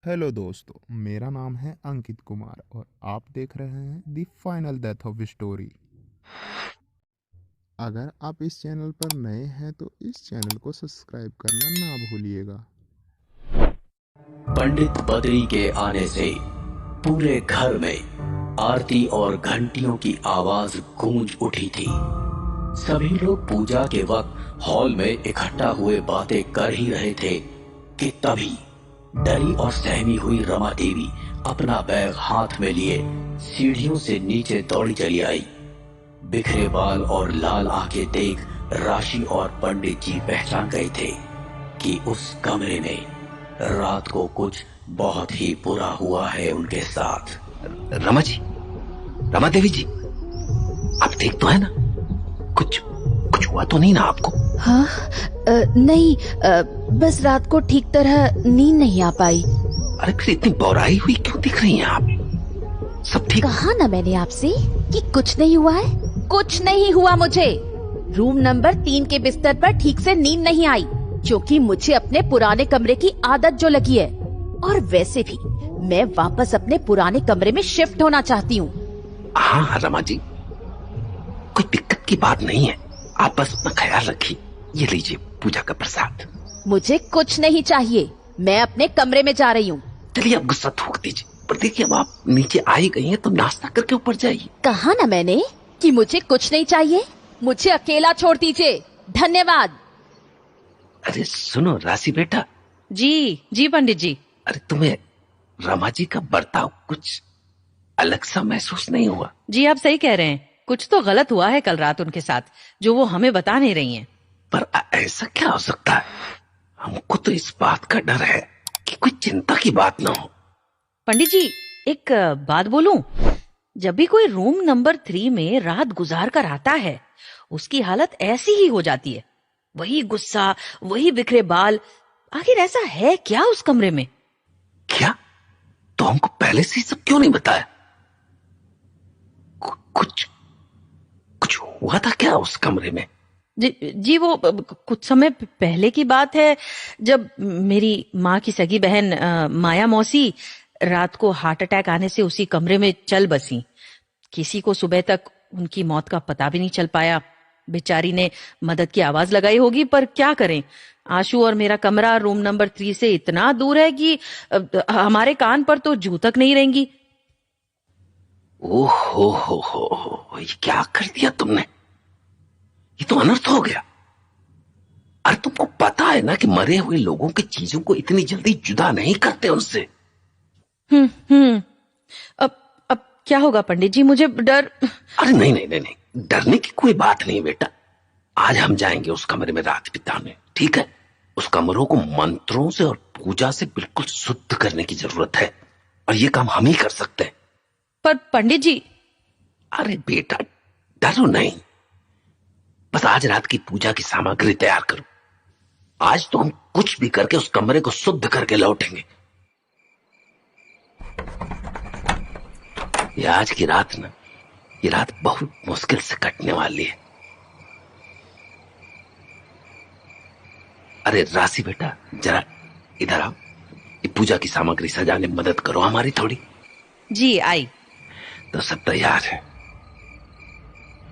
Hello दोस्तों, मेरा नाम है अंकित कुमार और आप देख रहे हैं the final death of story. अगर आप इस चैनल पर नए हैं तो इस चैनल को सब्सक्राइब करना ना भूलिएगा। पंडित बद्री के आने से पूरे घर में आरती और घंटियों की आवाज गूंज उठी थी। सभी लोग पूजा के वक्त हॉल में इकट्ठा हुए बातें कर ही रहे थे कि तभी डरी और सहमी हुई रमा देवी अपना बैग हाथ में लिए सीढ़ियों से नीचे दौड़ी चली आई। बिखरे बाल और लाल आंखें देख राशि और पंडित जी पहचान गए थे कि उस कमरे में रात को कुछ बहुत ही बुरा हुआ है उनके साथ। रमा जी, रमा देवी जी, आप ठीक तो है ना? कुछ कुछ हुआ तो नहीं ना आपको? हाँ, नहीं, बस रात को ठीक तरह नींद नहीं आ पाई। अरे फिर इतनी बौराई हुई क्यों दिख रही हैं आप? सब ठीक? कहा ना मैंने आपसे कि कुछ नहीं हुआ है। कुछ नहीं हुआ मुझे। रूम नंबर 3 के बिस्तर पर ठीक से नींद नहीं आई क्योंकि मुझे अपने पुराने कमरे की आदत जो लगी है, और वैसे भी मैं वापस अपने पुराने कमरे में शिफ्ट होना चाहती हूँ। हाँ रमा जी, कोई दिक्कत की बात नहीं है, आप बस अपना ख्याल रखिए। ये लीजिए पूजा का प्रसाद। मुझे कुछ नहीं चाहिए, मैं अपने कमरे में जा रही हूँ। चलिए अब गुस्सा थूक दीजिए, पर देखिए अब आप नीचे आई गई हैं तो नाश्ता करके ऊपर जाइए। कहा ना मैंने कि मुझे कुछ नहीं चाहिए, मुझे अकेला छोड़ दीजिए, धन्यवाद। अरे सुनो राशि बेटा। जी जी पंडित जी। अरे तुम्हें रमा जी का बर्ताव कुछ अलग सा महसूस नहीं हुआ? जी आप सही कह रहे हैं, कुछ तो गलत हुआ है कल रात उनके साथ जो वो हमें बता नहीं रही हैं। पर ऐसा क्या हो सकता है? हमको तो इस बात का डर है कि कोई चिंता की बात ना हो। पंडित जी एक बात बोलूं, जब भी कोई रूम नंबर 3 में रात गुजार कर आता है उसकी हालत ऐसी ही हो जाती है। वही गुस्सा, वही बिखरे बाल। आखिर ऐसा है क्या उस कमरे में? क्या? तो हमको पहले से सब क्यों नहीं बताया? कुछ कुछ हुआ था क्या उस कमरे में? जी वो कुछ समय पहले की बात है, जब मेरी माँ की सगी बहन माया मौसी रात को हार्ट अटैक आने से उसी कमरे में चल बसी। किसी को सुबह तक उनकी मौत का पता भी नहीं चल पाया। बेचारी ने मदद की आवाज लगाई होगी, पर क्या करें, आशु और मेरा कमरा रूम नंबर 3 से इतना दूर है कि हमारे कान पर तो जू तक नहीं रहेंगी। ओहो हो, ये क्या कर दिया तुमने? ये तो अनर्थ हो गया। अरे तुमको पता है ना कि मरे हुए लोगों की चीजों को इतनी जल्दी जुदा नहीं करते उनसे। अब क्या होगा पंडित जी, मुझे डर। अरे नहीं, डरने की कोई बात नहीं बेटा। आज हम जाएंगे उस कमरे में रात बिताने, ठीक है? उस कमरों को मंत्रों से और पूजा से बिल्कुल शुद्ध करने की जरूरत है, और ये काम हम ही कर सकते हैं। पर पंडित जी। अरे बेटा डरो नहीं, बस आज रात की पूजा की सामग्री तैयार करो। आज तो हम कुछ भी करके उस कमरे को शुद्ध करके लौटेंगे। ये आज की रात ना, ये रात बहुत मुश्किल से कटने वाली है। अरे राशि बेटा जरा इधर आओ, ये पूजा की सामग्री सजाने में मदद करो हमारी थोड़ी। जी आई। तो सब तैयार है।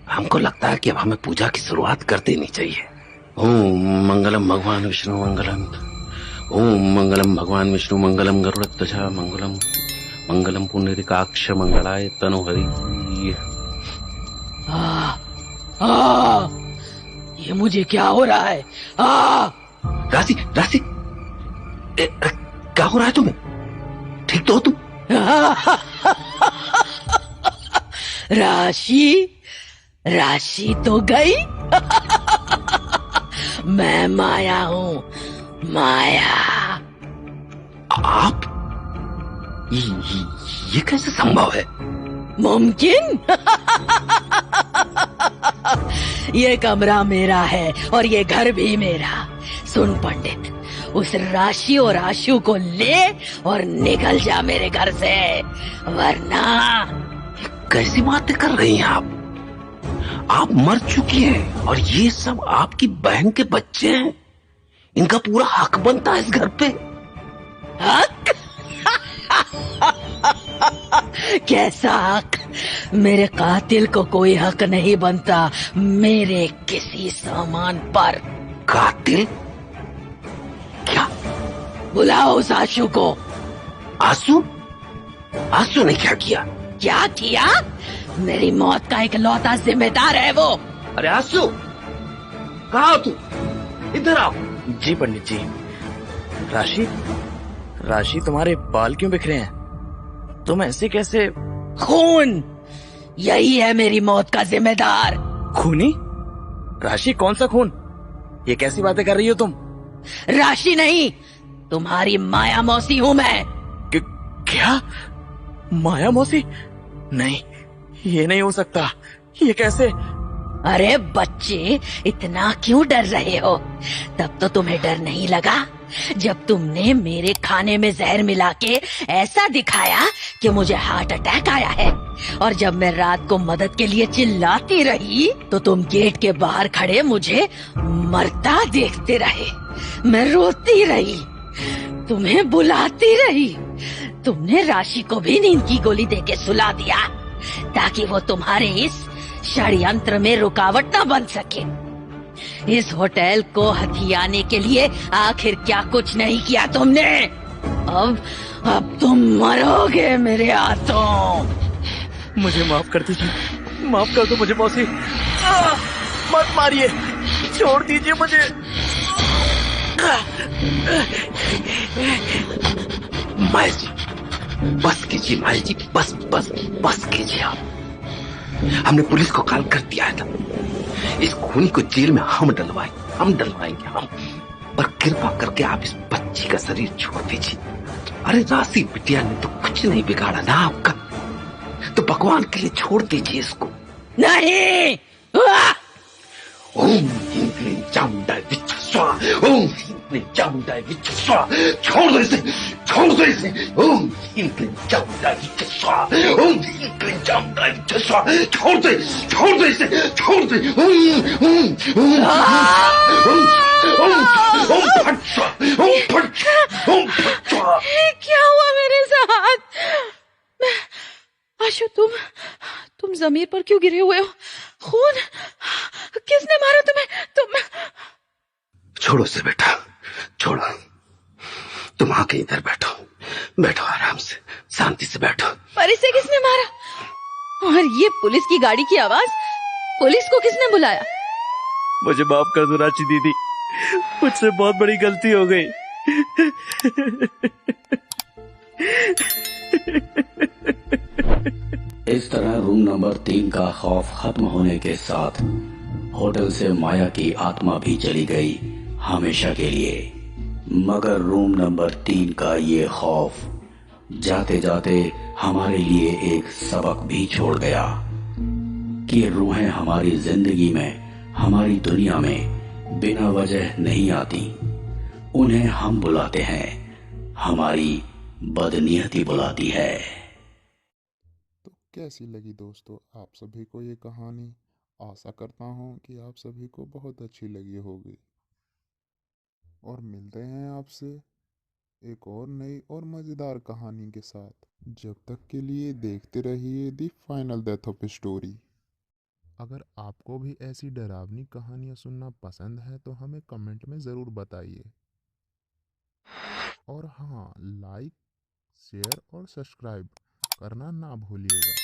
हमको लगता है कि अब हमें पूजा की शुरुआत कर देनी चाहिए। ओम मंगलम भगवान विष्णु मंगलम, ओम मंगलम भगवान विष्णु मंगलम गरुड़ध्वज मंगलम, मंगलम पुंडरीकाक्ष मंगलाय तनोहरि। ये मुझे क्या हो रहा है? राशि राशि, क्या हो रहा है तुम्हें? ठीक तो हो तुम? राशि तो गई। मैं माया हूँ, माया। आप ये कैसे संभव है? मुमकिन? ये कमरा मेरा है और ये घर भी मेरा। सुन पंडित, उस राशि और आशु को ले और निकल जा मेरे घर से, वरना। कैसी बातें कर रही हैं आप? आप मर चुकी हैं और ये सब आपकी बहन के बच्चे हैं। इनका पूरा हक बनता है इस घर पे। हक? कैसा हक? मेरे कातिल को कोई हक नहीं बनता मेरे किसी सामान पर। कातिल? क्या? बुलाओ उस आशु को। आंसू? आंसू ने क्या किया? क्या किया? मेरी मौत का इकलौता जिम्मेदार है वो। अरे आंसू, कहाँ हो तू? इधर आओ। जी पंडित जी। राशि, राशि तुम्हारे बाल क्यों बिखरे हैं? तुम ऐसे कैसे? खून, यही है मेरी मौत का जिम्मेदार। खूनी? राशि, कौन सा खून? ये कैसी बातें कर रही हो तुम? राशि नहीं, तुम्हारी माया मौसी हूँ मैं। क्या? माया मौसी? नहीं, ये नहीं हो सकता। ये कैसे? अरे बच्चे, इतना क्यों डर रहे हो? तब तो तुम्हें डर नहीं लगा जब तुमने मेरे खाने में जहर मिला के ऐसा दिखाया कि मुझे हार्ट अटैक आया है। और जब मैं रात को मदद के लिए चिल्लाती रही तो तुम गेट के बाहर खड़े मुझे मरता देखते रहे। मैं रोती रही, तुम्हें बुलाती रही। तुमने राशि को भी नींद की गोली देके सुला दिया ताकि वो तुम्हारे इस षड्यंत्र में रुकावट न बन सके। इस होटल को हथियाने के लिए आखिर क्या कुछ नहीं किया तुमने? अब तुम मरोगे मेरे हाथों। मुझे माफ कर दीजिए, माफ कर दो मुझे मौसी। मत मारिए, छोड़ दीजिए मुझे। माया जी, बस कीजिए माया जी, बस बस बस कीजिए आप। हमने पुलिस को कॉल कर दिया था। इस खूनी को जेल में हम डलवाएंगे हम। पर कृपा करके आप इस बच्ची का शरीर छोड़ दीजिए। अरे राशि बिटिया ने तो कुछ नहीं बिगाड़ा ना आपका, तो भगवान के लिए छोड़ दीजिए इसको। नहीं। ओम ह्रीं क्लीं चामुंडाय विच्छ स्वाहा। ओम ह्रीं क्लीं चामुंडाय विच्छ स्वाहा। छोड़ दो इसे, छोड़ दो इसे। ओम ह्रीं क्लीं चामुंडाय विच्छ स्वाहा। ओम ह्रीं क्लीं चामुंडाय विच्छ स्वाहा। छोड़ दो, छोड़ दो इसे, छोड़ दो। ओम ओम ओम ओम ओम फट स्वाहा। ओम फट स्वाहा। क्या हुआ मेरे साथ? आशु, तुम जमीन पर क्यों गिरे हुए हो? खून? किसने मारा तुम्हें? तुम? छोड़ो से बेटा, छोड़ो। तुम आके इधर बैठो, बैठो आराम से, शांति से बैठो। पर इसे किसने मारा? और ये पुलिस की गाड़ी की आवाज, पुलिस को किसने बुलाया? मुझे माफ कर दो राशि दीदी, मुझसे बहुत बड़ी गलती हो गई। इस तरह रूम नंबर 3 का खौफ खत्म होने के साथ होटल से माया की आत्मा भी चली गई हमेशा के लिए। मगर रूम नंबर 3 का ये खौफ जाते जाते हमारे लिए एक सबक भी छोड़ गया कि रूहें हमारी जिंदगी में, हमारी दुनिया में बिना वजह नहीं आती। उन्हें हम बुलाते हैं, हमारी बदनीयती बुलाती है। तो कैसी लगी दोस्तों आप सभी को ये कहानी? आशा करता हूँ कि आप सभी को बहुत अच्छी लगी होगी। और मिलते हैं आपसे एक और नई और मज़ेदार कहानी के साथ। जब तक के लिए देखते रहिए the final death of story. अगर आपको भी ऐसी डरावनी कहानियाँ सुनना पसंद है तो हमें कमेंट में ज़रूर बताइए। और हाँ, लाइक, शेयर और सब्सक्राइब करना ना भूलिएगा।